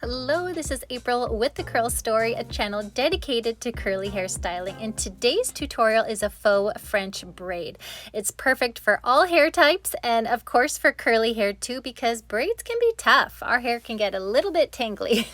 Hello, this is April with The Curl Story, a channel dedicated to curly hairstyling, and today's tutorial is a faux French braid. It's perfect for all hair types and of course for curly hair too, because braids can be tough. Our hair can get a little bit tangly.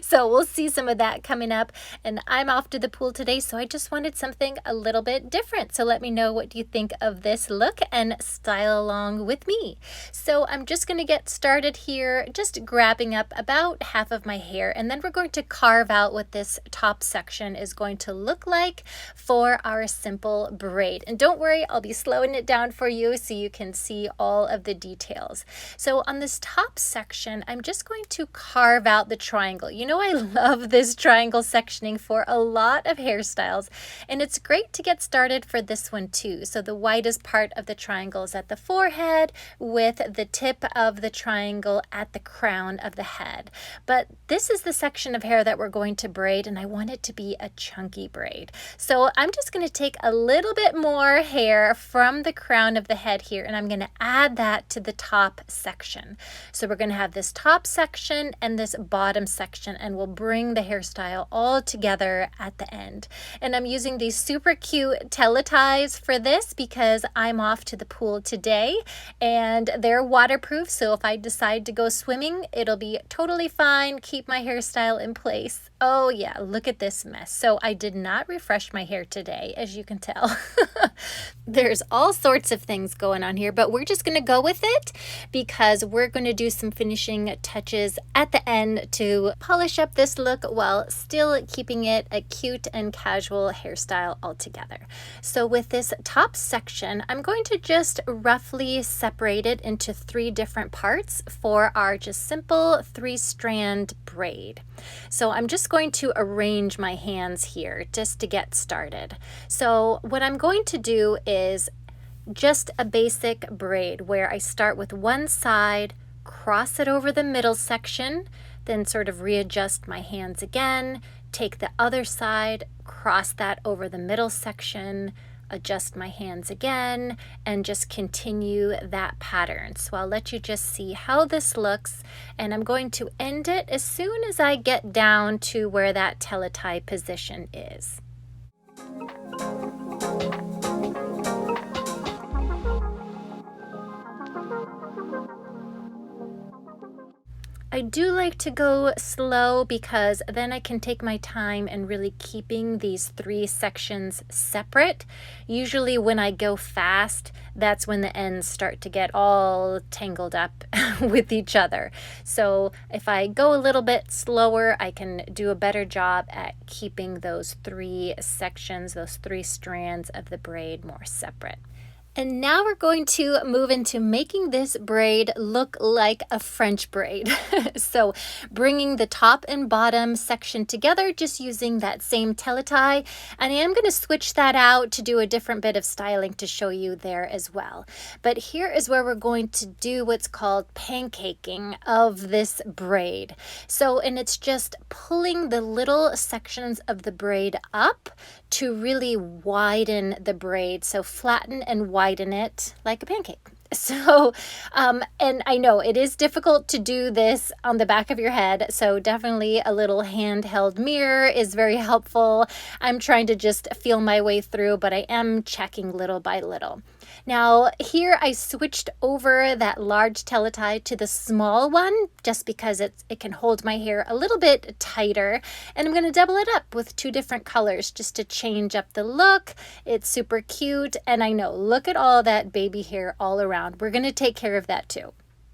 So we'll see some of that coming up, and I'm off to the pool today, so I just wanted something a little bit different. So let me know what you think of this look and style along with me. So I'm just going to get started here, just grabbing up about half of my hair, and then we're going to carve out what this top section is going to look like for our simple braid. And don't worry, I'll be slowing it down for you so you can see all of the details. So on this top section, I'm just going to carve out the triangle. You know, I love this triangle sectioning for a lot of hairstyles, and it's great to get started for this one too. So the widest part of the triangle is at the forehead, with the tip of the triangle at the crown of the head. But this is the section of hair that we're going to braid, and I want it to be a chunky braid. So I'm just going to take a little bit more hair from the crown of the head here, and I'm going to add that to the top section. So we're going to have this top section and this bottom section, and we'll bring the hairstyle all together at the end. And I'm using these super cute TELETIES for this because I'm off to the pool today, and they're waterproof, so if I decide to go swimming, it'll be totally fine, keep my hairstyle in place. Oh yeah, look at this mess. So I did not refresh my hair today, as you can tell. There's all sorts of things going on here, but we're just going to go with it because we're going to do some finishing touches at the end to polish up this look while still keeping it a cute and casual hairstyle altogether. So with this top section, I'm going to just roughly separate it into 3 different parts for our just simple 3-strand braid. So I'm just going to arrange my hands here just to get started. So what I'm going to do is just a basic braid where I start with one side, cross it over the middle section, then sort of readjust my hands again, take the other side, cross that over the middle section, adjust my hands again, and just continue that pattern. So I'll let you just see how this looks, and I'm going to end it as soon as I get down to where that teletie position is. I do like to go slow because then I can take my time and really keeping these 3 sections separate. Usually when I go fast, that's when the ends start to get all tangled up with each other. So if I go a little bit slower, I can do a better job at keeping those 3 sections, those 3 strands of the braid more separate. And now we're going to move into making this braid look like a French braid. So bringing the top and bottom section together, just using that same teletie. And I am going to switch that out to do a different bit of styling to show you there as well. But here is where we're going to do what's called pancaking of this braid. So, and it's just pulling the little sections of the braid up to really widen the braid. So flatten and widen it like a pancake. So, and I know it is difficult to do this on the back of your head, so definitely a little handheld mirror is very helpful. I'm trying to just feel my way through, but I am checking little by little. Now here I switched over that large teletie to the small one just because it can hold my hair a little bit tighter, and I'm going to double it up with 2 different colors just to change up the look. It's super cute, and I know, look at all that baby hair all around. We're going to take care of that too.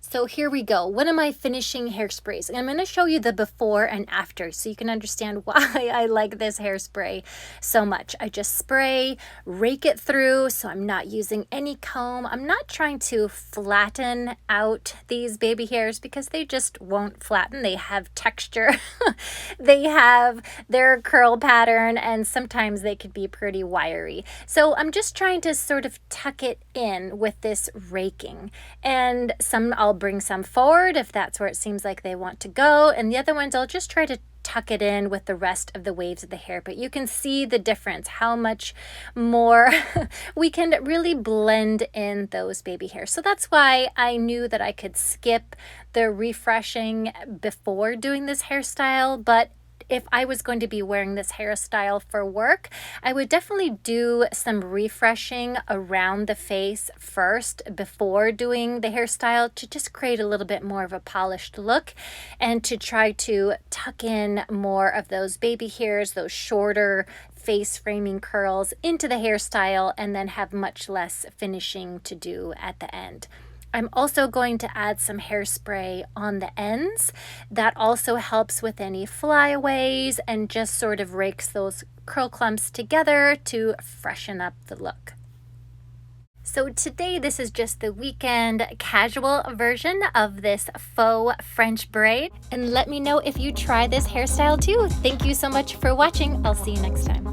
So here we go. One of my finishing hairsprays. And I'm going to show you the before and after so you can understand why I like this hairspray so much. I just spray, rake it through, so I'm not using any comb. I'm not trying to flatten out these baby hairs because they just won't flatten. They have texture. They have their curl pattern, and sometimes they could be pretty wiry. So I'm just trying to sort of tuck it in with this raking. And I'll bring some forward if that's where it seems like they want to go, and the other ones I'll just try to tuck it in with the rest of the waves of the hair. But you can see the difference, how much more we can really blend in those baby hairs. So that's why I knew that I could skip the refreshing before doing this hairstyle. But if I was going to be wearing this hairstyle for work, I would definitely do some refreshing around the face first before doing the hairstyle to just create a little bit more of a polished look and to try to tuck in more of those baby hairs, those shorter face framing curls into the hairstyle, and then have much less finishing to do at the end. I'm also going to add some hairspray on the ends. That also helps with any flyaways and just sort of rakes those curl clumps together to freshen up the look. So today, this is just the weekend casual version of this faux French braid. And let me know if you try this hairstyle too. Thank you so much for watching. I'll see you next time.